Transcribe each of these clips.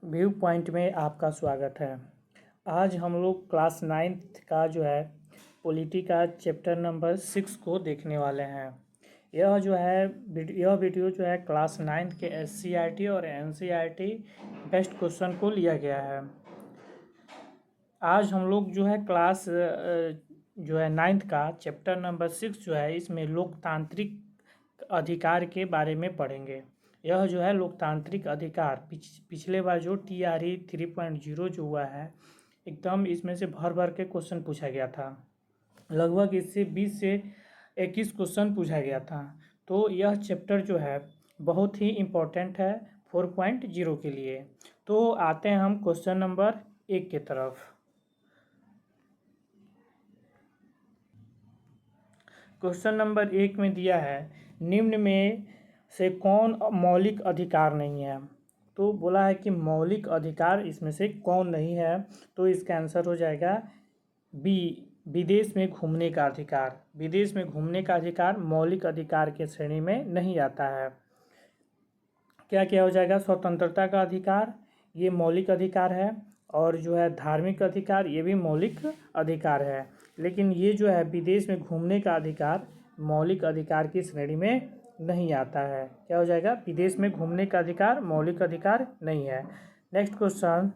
View point में आपका स्वागत है। आज हम लोग क्लास 9th का जो है पॉलिटी का चैप्टर नंबर 6 को देखने वाले हैं। यह वीडियो जो है क्लास 9th के SCERT और NCERT बेस्ट क्वेश्चन को लिया गया है। आज हम लोग जो है क्लास जो है 9th का चैप्टर नंबर 6 जो है इसमें लोकतांत्रिक अधिकार के बारे में पढ़ेंगे। यह जो है लोकतांत्रिक अधिकार पिछले बार जो TRE 3.0 जो हुआ है एकदम इसमें से भर भर के क्वेश्चन पूछा गया था। लगभग इससे 20 से 21 क्वेश्चन पूछा गया था। तो यह चैप्टर जो है बहुत ही इम्पोर्टेंट है 4.0 के लिए। तो आते हैं हम क्वेश्चन नंबर 1 के तरफ। क्वेश्चन नंबर 1 में दिया है निम्न में से कौन मौलिक अधिकार नहीं है। तो बोला है कि मौलिक अधिकार इसमें से कौन नहीं है। तो इसका आंसर हो जाएगा बी, विदेश में घूमने का अधिकार। विदेश में घूमने का अधिकार मौलिक अधिकार के श्रेणी में नहीं आता है। क्या क्या हो जाएगा? स्वतंत्रता का अधिकार ये मौलिक अधिकार है, और जो है धार्मिक अधिकार ये भी मौलिक अधिकार है। लेकिन ये जो है विदेश में घूमने का अधिकार मौलिक अधिकार की श्रेणी में नहीं आता है। क्या हो जाएगा? विदेश में घूमने का अधिकार मौलिक अधिकार नहीं है। नेक्स्ट क्वेश्चन,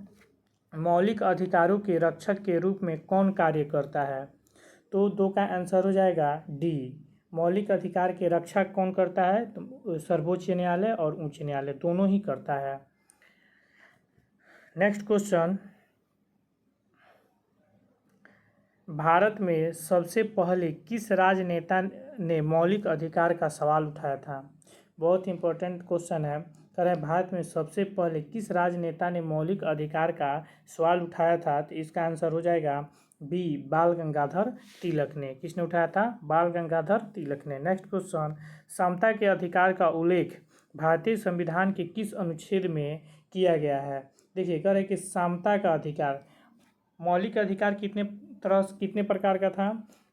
मौलिक अधिकारों के रक्षक के रूप में कौन कार्य करता है? तो 2 का आंसर हो जाएगा डी, मौलिक अधिकार के रक्षा कौन करता है? तो सर्वोच्च न्यायालय और उच्च न्यायालय दोनों ही करता है। नेक्स्ट क्वेश्चन, भारत में सबसे पहले किस राजनेता ने मौलिक अधिकार का सवाल उठाया था? बहुत इंपॉर्टेंट क्वेश्चन है। कह रहे हैं भारत में सबसे पहले किस राजनेता ने मौलिक अधिकार का सवाल उठाया था? तो इसका आंसर हो जाएगा बी, बाल गंगाधर तिलक ने। किसने उठाया था? बाल गंगाधर तिलक ने। नेक्स्ट क्वेश्चन, समता के अधिकार का उल्लेख भारतीय संविधान के किस अनुच्छेद में किया गया है? देखिए, कह रहे हैं कि समता का अधिकार, मौलिक अधिकार कितने प्रकार का था?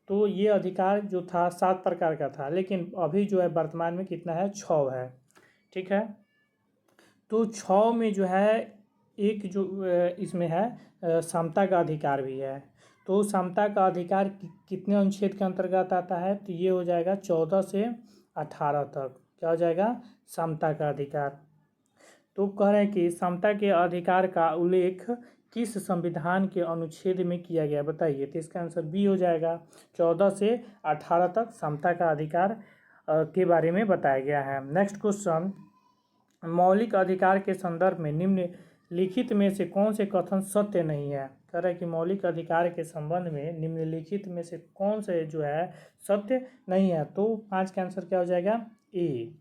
तो ये अधिकार जो था 7 प्रकार का था, लेकिन अभी जो है वर्तमान में कितना है? 6 है। ठीक है, तो 6 में जो है एक जो इसमें है समता का अधिकार भी है। तो समता का अधिकार कितने अनुच्छेद के अंतर्गत आता है? तो ये हो जाएगा 14 से 18 तक। क्या हो जाएगा? समता का अधिकार। तो कह रहे हैं कि समता के अधिकार का उल्लेख किस संविधान के अनुच्छेद में किया गया? बताइए। तो इसका आंसर बी हो जाएगा, 14 से 18 तक समता का अधिकार के बारे में बताया गया है। नेक्स्ट क्वेश्चन, मौलिक अधिकार के संदर्भ में निम्नलिखित में से कौन से कथन सत्य नहीं है? कह रहा है कि मौलिक अधिकार के संबंध में निम्नलिखित में से कौन से जो है सत्य नहीं है? तो 5 का आंसर क्या हो जाएगा? ए,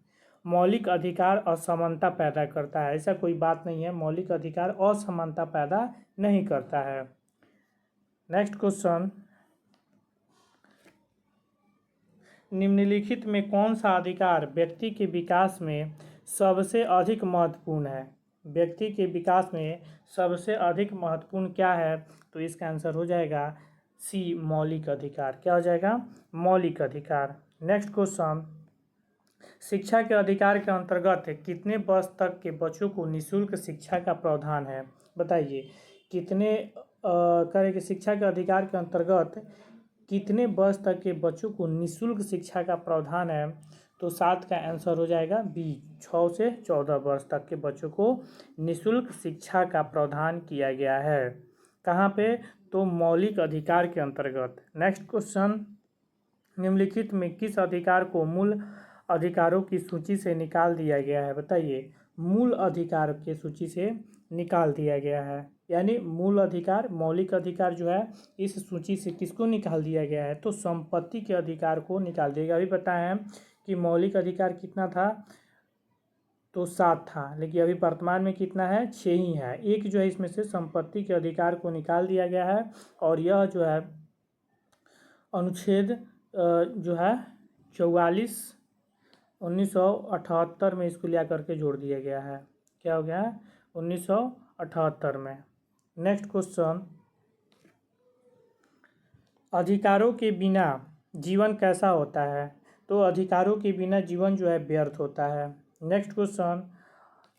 मौलिक अधिकार असमानता पैदा करता है। ऐसा कोई बात नहीं है, मौलिक अधिकार असमानता पैदा नहीं करता है। नेक्स्ट क्वेश्चन, निम्नलिखित में कौन सा अधिकार व्यक्ति के विकास में सबसे अधिक महत्वपूर्ण है? व्यक्ति के विकास में सबसे अधिक महत्वपूर्ण क्या है? तो इसका आंसर हो जाएगा सी, मौलिक अधिकार। क्या हो जाएगा? मौलिक अधिकार। नेक्स्ट क्वेश्चन, शिक्षा के अधिकार के अंतर्गत कितने वर्ष तक के बच्चों को निःशुल्क शिक्षा का प्रावधान है? बताइए। कितने करें कि शिक्षा के अधिकार के अंतर्गत कितने वर्ष तक के बच्चों को निःशुल्क शिक्षा का प्रावधान है? तो 7 का आंसर हो जाएगा बी, 6 से 14 वर्ष तक के बच्चों को निःशुल्क शिक्षा का प्रावधान किया गया है। कहाँ पे? तो मौलिक अधिकार के अंतर्गत। नेक्स्ट क्वेश्चन, निम्नलिखित में किस अधिकार को मूल अधिकारों की सूची से निकाल दिया गया है? बताइए। मूल अधिकार के सूची से निकाल दिया गया है, यानी मूल अधिकार, मौलिक अधिकार जो है इस सूची से किसको निकाल दिया गया है? तो संपत्ति के अधिकार को निकाल दिया गया। अभी बताया है कि मौलिक अधिकार कितना था? तो 7 था, लेकिन अभी वर्तमान में कितना है? 6 ही है। एक जो है इसमें से संपत्ति के अधिकार को निकाल दिया गया है, और यह जो है अनुच्छेद जो है 44 1978 में इसको लिया करके जोड़ दिया गया है। क्या हो गया है? 1978 में। नेक्स्ट क्वेश्चन, अधिकारों के बिना जीवन कैसा होता है? तो अधिकारों के बिना जीवन जो है व्यर्थ होता है। नेक्स्ट क्वेश्चन,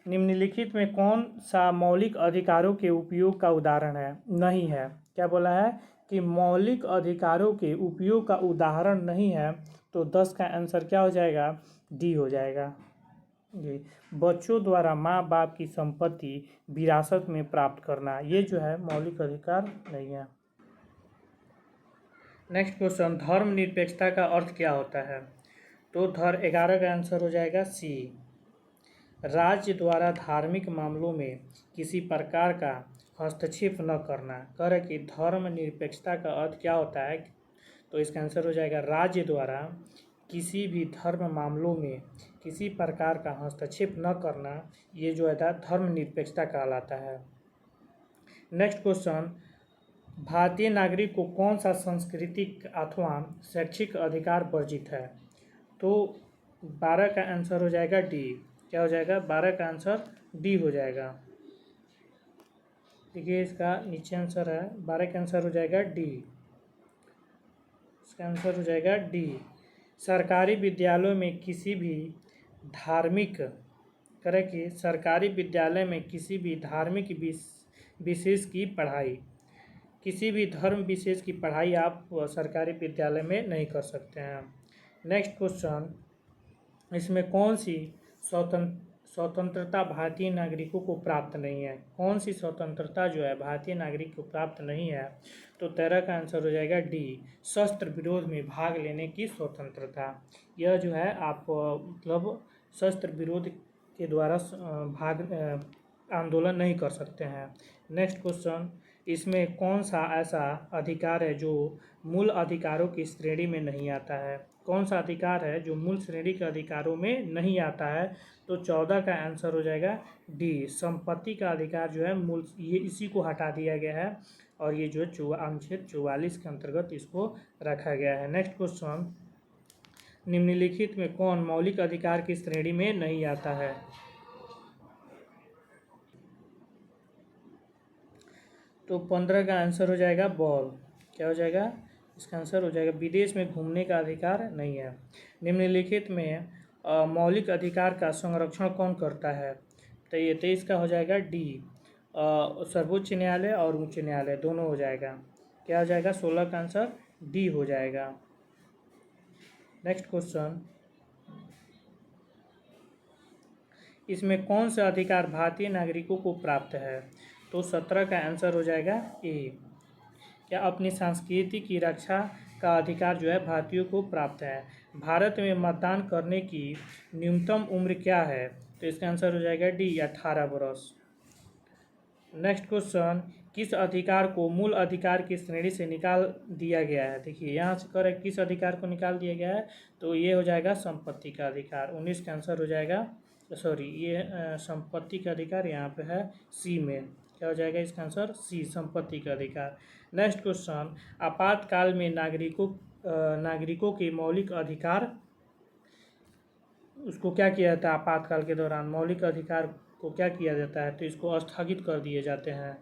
निम्नलिखित में कौन सा मौलिक अधिकारों के उपयोग का उदाहरण है? नहीं है। क्या बोला है कि मौलिक अधिकारों के उपयोग का उदाहरण नहीं है, तो 10 का आंसर क्या हो जाएगा? डी हो जाएगा। जी, बच्चों द्वारा माँ बाप की संपत्ति विरासत में प्राप्त करना, ये जो है मौलिक अधिकार नहीं है। नेक्स्ट क्वेश्चन, धर्मनिरपेक्षता का अर्थ क्या होता है? तो 11 का आंसर हो जाएगा सी। राज्य द्वारा धार्मिक मामलों में किसी प्रकार का हस्तक्षेप न करना। कह रहे कि धर्मनिरपेक्षता का अर्थ क्या होता है? तो इसका आंसर हो जाएगा राज्य द्वारा किसी भी धर्म मामलों में किसी प्रकार का हस्तक्षेप न करना, ये जो है धर्मनिरपेक्षता कहलाता है। नेक्स्ट क्वेश्चन, भारतीय नागरिक को कौन सा सांस्कृतिक अथवा शैक्षिक अधिकार वर्जित है? तो 12 का आंसर हो जाएगा डी। क्या हो जाएगा? 12 का आंसर डी हो जाएगा। देखिए इसका नीचे आंसर है, 12 का आंसर हो जाएगा डी। इसका आंसर हो जाएगा डी। सरकारी विद्यालयों में किसी भी धार्मिक करें कि सरकारी विद्यालय में किसी भी धार्मिक विशेष की पढ़ाई, किसी भी धर्म विशेष की पढ़ाई आप सरकारी विद्यालय में नहीं कर सकते हैं। नेक्स्ट क्वेश्चन, इसमें कौन सी स्वतंत्रता भारतीय नागरिकों को प्राप्त नहीं है? कौन सी स्वतंत्रता जो है भारतीय नागरिक को प्राप्त नहीं है? तो 13 का आंसर हो जाएगा डी, शस्त्र विरोध में भाग लेने की स्वतंत्रता। यह जो है आप मतलब शस्त्र विरोध के द्वारा आंदोलन नहीं कर सकते हैं। नेक्स्ट क्वेश्चन, इसमें कौन सा ऐसा अधिकार है जो मूल अधिकारों की श्रेणी में नहीं आता है? कौन सा अधिकार है जो मूल श्रेणी के अधिकारों में नहीं आता है? तो 14 का आंसर हो जाएगा डी, संपत्ति का अधिकार जो है मूल, ये इसी को हटा दिया गया है और ये जो है अनुच्छेद 44 के अंतर्गत इसको रखा गया है। नेक्स्ट क्वेश्चन, निम्नलिखित में कौन मौलिक अधिकार की श्रेणी में नहीं आता है? तो 15 का आंसर हो जाएगा बॉल। क्या हो जाएगा? इसका आंसर हो जाएगा विदेश में घूमने का अधिकार नहीं है। निम्नलिखित में मौलिक अधिकार का संरक्षण कौन करता है? तो ये 23 का हो जाएगा डी, सर्वोच्च न्यायालय और उच्च न्यायालय दोनों हो जाएगा। क्या हो जाएगा? 16 का आंसर डी हो जाएगा। नेक्स्ट क्वेश्चन, इसमें कौन सा अधिकार भारतीय नागरिकों को प्राप्त है? तो 17 का आंसर हो जाएगा ए। क्या अपनी संस्कृति की रक्षा का अधिकार जो है भारतीयों को प्राप्त है? भारत में मतदान करने की न्यूनतम उम्र क्या है? तो इसका आंसर हो जाएगा डी, 18 वर्ष। नेक्स्ट क्वेश्चन, किस अधिकार को मूल अधिकार की श्रेणी से निकाल दिया गया है? देखिए यहाँ से कर किस अधिकार को निकाल दिया गया है? तो ये हो जाएगा संपत्ति का अधिकार। 19 का आंसर हो जाएगा, सॉरी ये संपत्ति का अधिकार यहाँ पे है सी में। क्या हो जाएगा इसका आंसर? सी, संपत्ति का अधिकार। नेक्स्ट क्वेश्चन, आपातकाल में नागरिकों के मौलिक अधिकार, उसको क्या किया जाता है? आपातकाल के दौरान मौलिक अधिकार को क्या किया जाता है? तो इसको स्थगित कर दिए जाते हैं।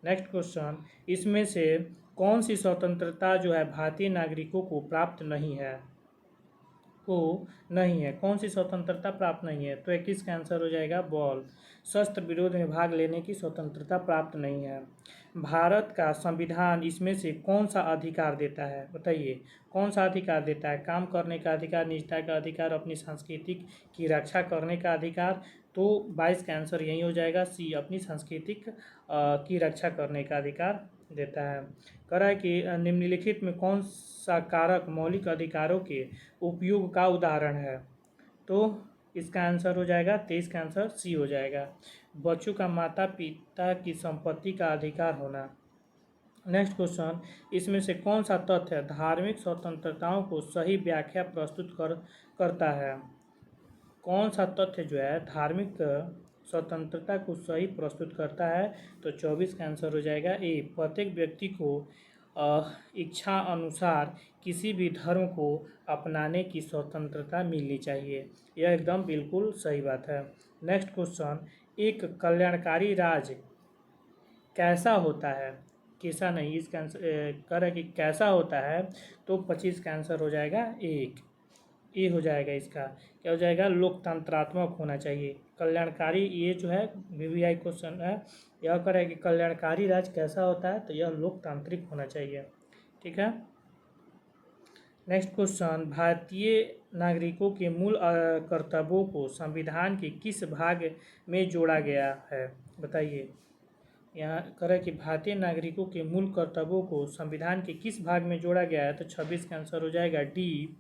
नेक्स्ट क्वेश्चन, इसमें से कौन सी स्वतंत्रता जो है भारतीय नागरिकों को प्राप्त नहीं है? कौन सी स्वतंत्रता प्राप्त नहीं है? तो 21 का आंसर हो जाएगा बॉल, शस्त्र विरोध में भाग लेने की स्वतंत्रता प्राप्त नहीं है। भारत का संविधान इसमें से कौन सा अधिकार देता है? बताइए कौन सा अधिकार देता है? काम करने का अधिकार, निजता का अधिकार, अपनी संस्कृति की रक्षा करने का अधिकार। तो 22 का आंसर यही हो जाएगा सी, अपनी सांस्कृतिक की रक्षा करने का अधिकार देता है। कह रहा है कि निम्नलिखित में कौन सा कारक मौलिक अधिकारों के उपयोग का उदाहरण है? तो इसका आंसर हो जाएगा 23 का आंसर सी हो जाएगा, बच्चों का माता पिता की संपत्ति का अधिकार होना। नेक्स्ट क्वेश्चन, इसमें से कौन सा तथ्य धार्मिक स्वतंत्रताओं को सही व्याख्या प्रस्तुत करता है? कौन सा तथ्य जो है धार्मिक स्वतंत्रता को सही प्रस्तुत करता है? तो 24 का आंसर हो जाएगा ए, प्रत्येक व्यक्ति को इच्छा अनुसार किसी भी धर्म को अपनाने की स्वतंत्रता मिलनी चाहिए। यह एकदम बिल्कुल सही बात है। नेक्स्ट क्वेश्चन, एक कल्याणकारी राज्य कैसा होता है? कैसा नहीं, इसका आंसर कर है कि कैसा होता है? तो 25 का आंसर हो जाएगा एक। ए हो जाएगा इसका, क्या हो जाएगा, लोकतंत्रात्मक होना चाहिए। कल्याणकारी, ये जो है वीवीआई क्वेश्चन है, यह करें कि कल्याणकारी राज्य कैसा होता है, तो यह लोकतांत्रिक होना चाहिए। ठीक है। नेक्स्ट क्वेश्चन, भारतीय नागरिकों के मूल कर्तव्यों को संविधान के किस भाग में जोड़ा गया है, बताइए। यहाँ करें कि भारतीय नागरिकों के मूल कर्तव्यों को संविधान के किस भाग में जोड़ा गया है, तो 26 का आंसर हो जाएगा डी।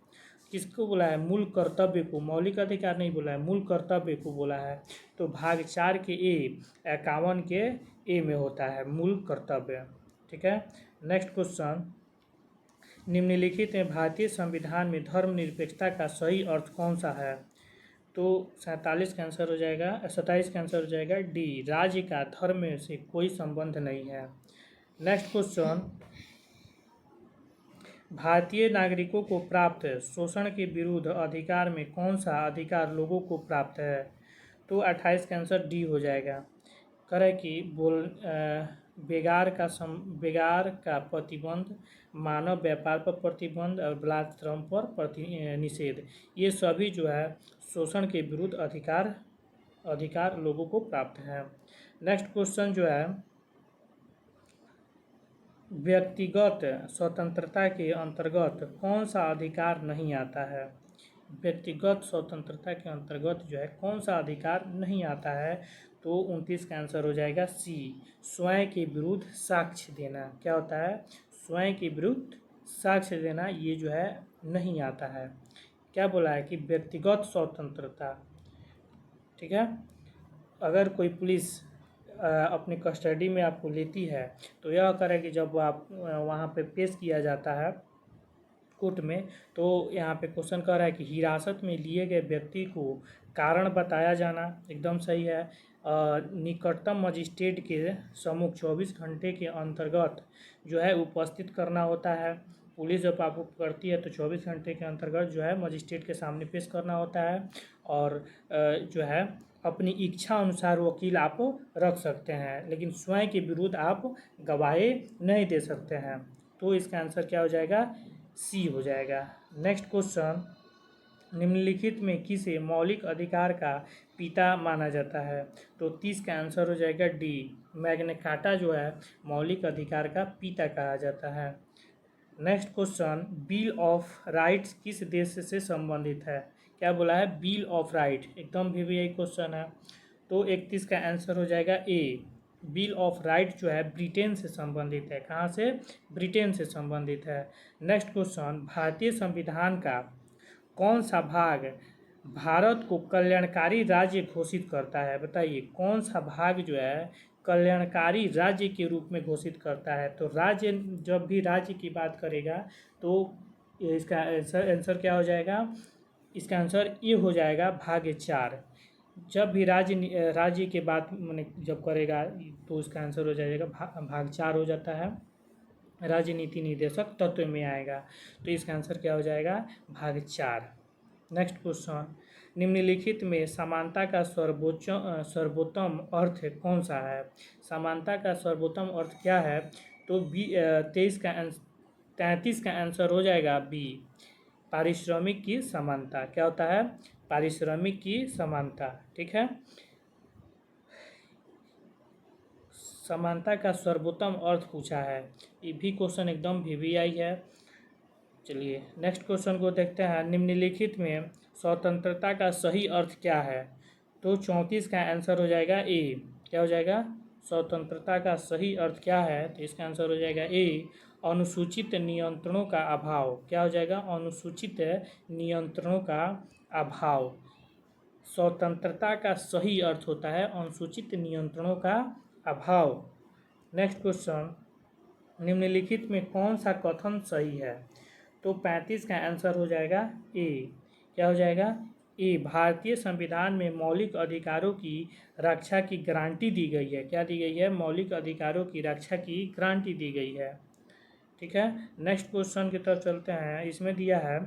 किसको बोला है, मूल कर्तव्य को, मौलिक अधिकार नहीं बोला है, मूल कर्तव्य को बोला है। तो भाग 4 के ए, 51 के ए में होता है मूल कर्तव्य। ठीक है। नेक्स्ट क्वेश्चन, निम्नलिखित में भारतीय संविधान में धर्मनिरपेक्षता का सही अर्थ कौन सा है, तो 47 का आंसर हो जाएगा, 27 का आंसर हो जाएगा डी, राज्य का धर्म से कोई संबंध नहीं है। नेक्स्ट क्वेश्चन, भारतीय नागरिकों को प्राप्त शोषण के विरुद्ध अधिकार में कौन सा अधिकार लोगों को प्राप्त है, तो 28 का आंसर डी हो जाएगा। करें कि बेगार का प्रतिबंध, मानव व्यापार पर प्रतिबंध और बलात्श्रम पर निषेध, ये सभी जो है शोषण के विरुद्ध अधिकार लोगों को प्राप्त है। नेक्स्ट क्वेश्चन जो है, व्यक्तिगत स्वतंत्रता के अंतर्गत कौन सा अधिकार नहीं आता है, व्यक्तिगत स्वतंत्रता के अंतर्गत जो है कौन सा अधिकार नहीं आता है, तो 29 का आंसर हो जाएगा सी, स्वयं के विरुद्ध साक्ष्य देना। क्या होता है, स्वयं के विरुद्ध साक्ष्य देना, ये जो है नहीं आता है। क्या बोला है कि व्यक्तिगत स्वतंत्रता। ठीक है। अगर कोई पुलिस अपनी कस्टडी में आपको लेती है, तो यह करे कि जब आप वहाँ पे पेश किया जाता है कोर्ट में, तो यहाँ पे क्वेश्चन कर रहा है कि हिरासत में लिए गए व्यक्ति को कारण बताया जाना, एकदम सही है। निकटतम मजिस्ट्रेट के सम्मुख 24 घंटे के अंतर्गत जो है उपस्थित करना होता है। पुलिस जब आपको पकड़ती है तो 24 घंटे के अंतर्गत जो है मजिस्ट्रेट के सामने पेश करना होता है, और जो है अपनी इच्छा अनुसार वकील आप रख सकते हैं, लेकिन स्वयं के विरुद्ध आप गवाही नहीं दे सकते हैं। तो इसका आंसर क्या हो जाएगा, सी हो जाएगा। नेक्स्ट क्वेश्चन, निम्नलिखित में किसे मौलिक अधिकार का पिता माना जाता है, तो 30 का आंसर हो जाएगा डी, मैग्ना कार्टा जो है मौलिक अधिकार का पिता कहा जाता है। Next question, bill of rights किस देश से संबंधित है, क्या बोला है, बिल ऑफ राइट, एकदम भी यही क्वेश्चन है। तो 31 का आंसर हो जाएगा ए, बिल ऑफ राइट जो है ब्रिटेन से संबंधित है। कहाँ से, ब्रिटेन से संबंधित है। नेक्स्ट क्वेश्चन, भारतीय संविधान का कौन सा भाग भारत को कल्याणकारी राज्य घोषित करता है, बताइए कौन सा भाग जो है कल्याणकारी राज्य के रूप में घोषित करता है। तो राज्य, जब भी राज्य की बात करेगा तो इसका आंसर क्या हो जाएगा, इसका आंसर ये हो जाएगा भाग 4। जब भी राज्य के बात मैंने जब करेगा तो इसका आंसर हो जाएगा भाग 4 हो जाता है, राजनीति निर्देशक तत्व में आएगा। तो इसका आंसर क्या हो जाएगा, भाग 4। नेक्स्ट क्वेश्चन, निम्नलिखित में समानता का सर्वोत्तम अर्थ कौन सा है, समानता का सर्वोत्तम अर्थ क्या है, तो 33 का आंसर हो जाएगा बी, पारिश्रमिक की समानता। क्या होता है, पारिश्रमिक की समानता। ठीक है। समानता का सर्वोत्तम अर्थ पूछा है, ये भी क्वेश्चन एकदम वीवीआई है। चलिए नेक्स्ट क्वेश्चन को देखते हैं, निम्नलिखित में स्वतंत्रता का सही अर्थ क्या है, तो 34 का आंसर हो जाएगा ए। क्या हो जाएगा, स्वतंत्रता का सही अर्थ क्या है, तो इसका आंसर हो जाएगा ए, अनुसूचित नियंत्रणों का अभाव। क्या हो जाएगा, अनुसूचित नियंत्रणों का अभाव। स्वतंत्रता का सही अर्थ होता है अनुसूचित नियंत्रणों का अभाव। नेक्स्ट क्वेश्चन, निम्नलिखित में कौन सा कथन सही है, तो 35 का आंसर हो जाएगा ए। क्या हो जाएगा, ए, भारतीय संविधान में मौलिक अधिकारों की रक्षा की गारंटी दी गई है। क्या दी गई है, मौलिक अधिकारों की रक्षा की गारंटी दी गई है। ठीक है। नेक्स्ट क्वेश्चन की तरफ चलते हैं, इसमें दिया है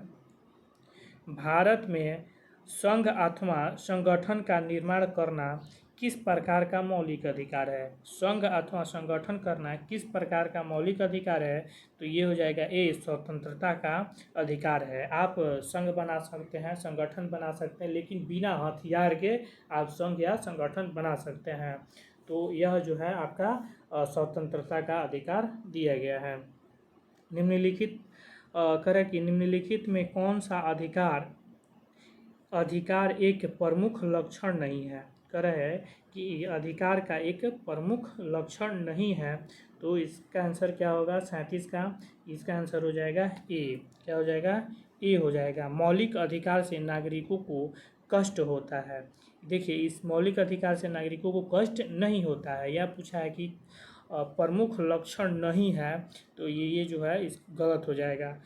भारत में संघ अथवा संगठन का निर्माण करना किस प्रकार का मौलिक अधिकार है? संघ अथवा संगठन करना किस प्रकार का मौलिक अधिकार है? तो ये हो जाएगा ए, स्वतंत्रता का अधिकार है। आप संघ बना सकते हैं, संगठन बना सकते हैं, लेकिन बिना हथियार के आप संघ या संगठन बना सकते हैं। तो यह जो है आपका स्वतंत्रता का अधिकार दिया गया है। निम्नलिखित करें कि निम्नलिखित में कौन सा अधिकार एक प्रमुख लक्षण नहीं है? कह रहे हैं कि अधिकार का एक प्रमुख लक्षण नहीं है। तो इसका आंसर क्या होगा? 37 का इसका आंसर हो जाएगा ए। क्या हो जाएगा? ए हो जाएगा। मौलिक अधिकार से नागरिकों को कष्ट होता है। देखिए, इस मौलिक अधिकार से नागरिकों को कष्ट नहीं होता है। यह पूछा है कि प्रमुख लक्षण नहीं है, तो ये जो है इस गलत हो जाएगा।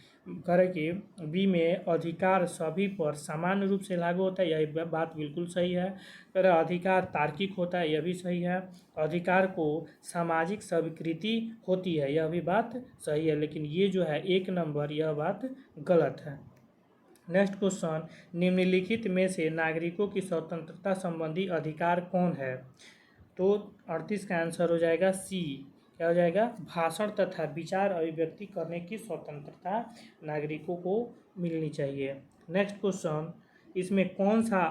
करें कि बी में अधिकार सभी पर समान रूप से लागू होता है, यह बात बिल्कुल सही है। करें अधिकार तार्किक होता है, यह भी सही है। अधिकार को सामाजिक स्वीकृति होती है, यह भी बात सही है। लेकिन ये जो है 1 नंबर, यह बात गलत है। नेक्स्ट क्वेश्चन, निम्नलिखित में से नागरिकों की स्वतंत्रता संबंधी अधिकार कौन है? तो 38 का आंसर हो जाएगा सी। क्या हो जाएगा? भाषण तथा विचार अभिव्यक्ति करने की स्वतंत्रता नागरिकों को मिलनी चाहिए। नेक्स्ट क्वेश्चन, इसमें कौन सा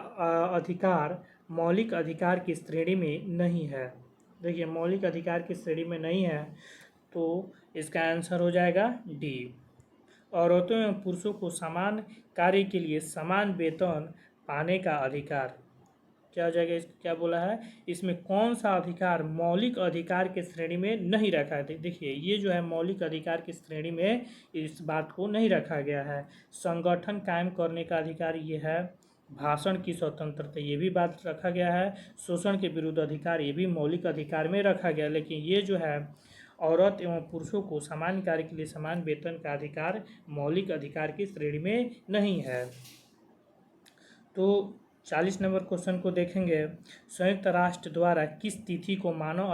अधिकार मौलिक अधिकार की श्रेणी में नहीं है? देखिए, मौलिक अधिकार की श्रेणी में नहीं है, तो इसका आंसर हो जाएगा डी। औरतों एवं पुरुषों को समान कार्य के लिए समान वेतन पाने का अधिकार। क्या हो जाएगा? इसको क्या बोला है? इसमें कौन सा अधिकार मौलिक अधिकार के श्रेणी में नहीं रखा है? देखिए, ये जो है मौलिक अधिकार की श्रेणी में इस बात को नहीं रखा गया है। संगठन कायम करने का अधिकार ये है। भाषण की स्वतंत्रता, ये भी बात रखा गया है। शोषण के विरुद्ध अधिकार, ये भी मौलिक अधिकार में रखा गया। लेकिन ये जो है औरत एवं पुरुषों को समान कार्य के लिए समान वेतन का अधिकार मौलिक अधिकार की श्रेणी में नहीं है। तो 40 नंबर क्वेश्चन को देखेंगे। संयुक्त राष्ट्र द्वारा किस तिथि को मानव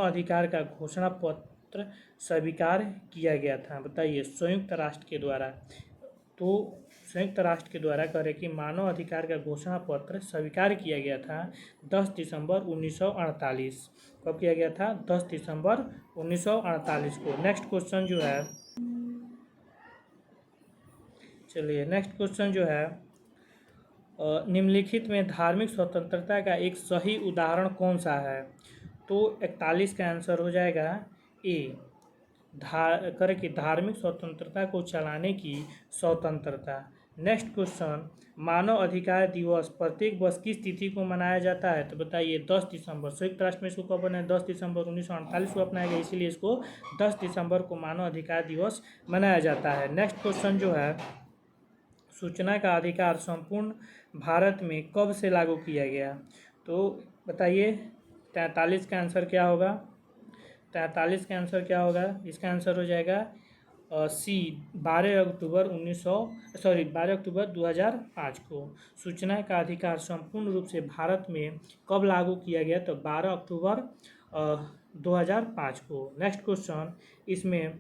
अधिकार का घोषणा पत्र स्वीकार किया गया था? बताइए, संयुक्त राष्ट्र के द्वारा। तो संयुक्त राष्ट्र के द्वारा करें कि मानव अधिकार का घोषणा पत्र स्वीकार किया गया था 10 दिसंबर 1948। कब किया गया था? 10 दिसंबर 1948 को। नेक्स्ट क्वेश्चन जो है, चलिए नेक्स्ट क्वेश्चन जो है, निम्नलिखित में धार्मिक स्वतंत्रता का एक सही उदाहरण कौन सा है? तो 41 का आंसर हो जाएगा ए। करें कि धार्मिक स्वतंत्रता को चलाने की स्वतंत्रता। नेक्स्ट क्वेश्चन, मानव अधिकार दिवस प्रत्येक वर्ष किस तिथि को मनाया जाता है? तो बताइए, 10 दिसंबर। संयुक्त राष्ट्र में इसको कब बनाया? 10 दिसंबर 1948 को अपनाया गया, इसीलिए इसको 10 दिसंबर को मानव अधिकार दिवस मनाया जाता है। नेक्स्ट क्वेश्चन जो है, सूचना का अधिकार संपूर्ण भारत में कब से लागू किया गया? तो बताइए, 43 का आंसर क्या होगा? 43 का आंसर क्या होगा? इसका आंसर हो जाएगा सी, 12 अक्टूबर 2005 को। सूचना का अधिकार संपूर्ण रूप से भारत में कब लागू किया गया? तो 12 अक्टूबर 2005 को। नेक्स्ट क्वेश्चन, इसमें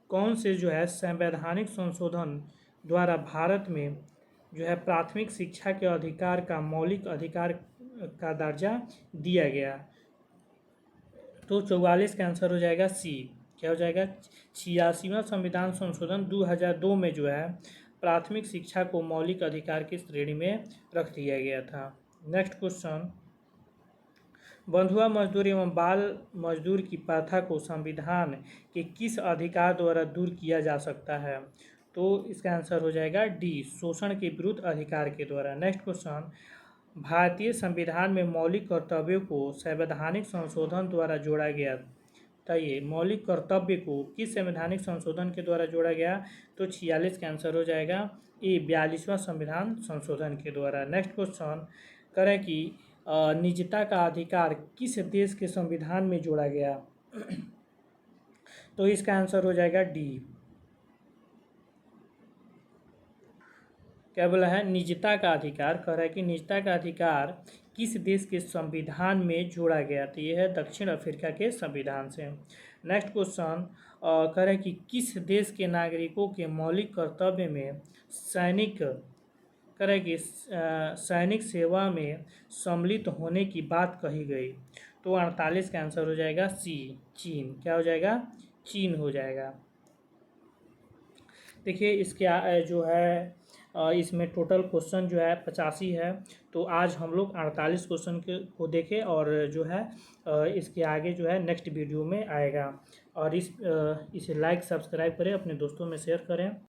कौन से जो है संवैधानिक संशोधन द्वारा भारत में जो है प्राथमिक शिक्षा के अधिकार का मौलिक अधिकार का दर्जा दिया गया? तो 44 का आंसर हो जाएगा सी। क्या हो जाएगा? 86वां संविधान संशोधन 2002 में जो है प्राथमिक शिक्षा को मौलिक अधिकार की श्रेणी में रख दिया गया था। नेक्स्ट क्वेश्चन, बंधुआ मजदूर एवं बाल मजदूर की प्रथा को संविधान के किस अधिकार द्वारा दूर किया जा सकता है? तो इसका आंसर हो जाएगा डी, शोषण के विरुद्ध अधिकार के द्वारा। नेक्स्ट क्वेश्चन, भारतीय संविधान में मौलिक कर्तव्यों को संवैधानिक संशोधन द्वारा जोड़ा गया। बताइए, मौलिक कर्तव्य को किस संवैधानिक संशोधन के द्वारा जोड़ा गया? तो 46 का आंसर हो जाएगा ए, 42वां संविधान संशोधन के द्वारा। नेक्स्ट क्वेश्चन करें कि निजता का अधिकार किस देश के संविधान में जोड़ा गया? तो इसका आंसर हो जाएगा डी। क्या बोला है? निजता का अधिकार। कह रहा है कि निजता का अधिकार किस देश के संविधान में जोड़ा गया? तो यह है दक्षिण अफ्रीका के संविधान से। नेक्स्ट क्वेश्चन कह रहा है कि किस देश के नागरिकों के मौलिक कर्तव्य में सैनिक करे कि सैनिक सेवा में सम्मिलित होने की बात कही गई। तो 48 का आंसर हो जाएगा सी, चीन। क्या हो जाएगा? चीन हो जाएगा। देखिए इसके जो है इसमें टोटल क्वेश्चन जो है 85 है। तो आज हम लोग 48 क्वेश्चन को देखें, और जो है इसके आगे जो है नेक्स्ट वीडियो में आएगा। और इसे लाइक सब्सक्राइब करें, अपने दोस्तों में शेयर करें।